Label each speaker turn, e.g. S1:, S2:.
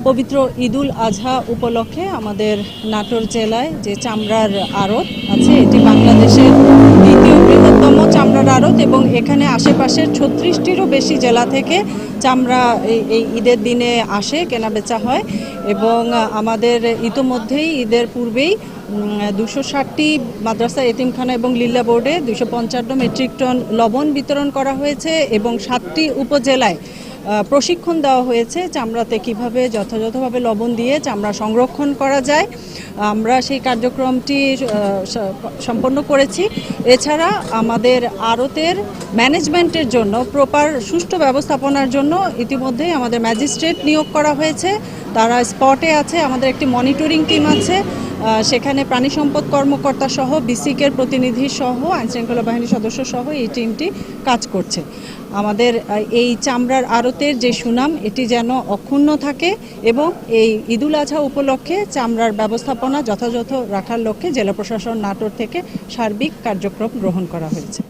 S1: পবিত্র ঈদুল আজহা উপলক্ষে আমাদের নাটোর জেলায় যে চামড়ার আড়ত আছে, এটি বাংলাদেশের দ্বিতীয় বৃহত্তম চামড়ার আড়ত এবং এখানে আশেপাশের 36টিরও বেশি জেলা থেকে চামড়া এই ঈদের দিনে আসে, কেনাবেচা হয়। এবং আমাদের ইতোমধ্যেই ঈদের পূর্বেই 260টি মাদ্রাসা, এতিমখানা এবং লিল্লা বোর্ডে 255 মেট্রিক টন লবণ বিতরণ করা হয়েছে এবং 7টি উপজেলায় প্রশিক্ষণ দেওয়া হয়েছে চামড়াতে কিভাবে যথাযথভাবে লবণ দিয়ে চামড়া সংরক্ষণ করা যায়। আমরা সেই কার্যক্রমটি সম্পন্ন করেছি। এছাড়া আমাদের আড়তের ম্যানেজমেন্টের জন্য প্রপার সুষ্ঠু ব্যবস্থাপনার জন্য ইতিমধ্যেই আমাদের ম্যাজিস্ট্রেট নিয়োগ করা হয়েছে, তারা স্পটে আছে। আমাদের একটি মনিটরিং টিম আছে, সেখানে প্রাণী সম্পদ কর্মকর্তা সহ বিসিকের প্রতিনিধি সহ আইনশৃঙ্খলা বাহিনীর সদস্য সহ এই টিমটি কাজ করছে। আমাদের এই চামড়ার আড়তের যে সুনাম, এটি যেন অক্ষুণ্ণ থাকে এবং এই ঈদুল আজহা উপলক্ষে চামড়ার ব্যবস্থাপনা যথাযথ রাখার লক্ষ্যে জেলা প্রশাসন নাটোর থেকে সার্বিক কার্যক্রম গ্রহণ করা হয়েছে।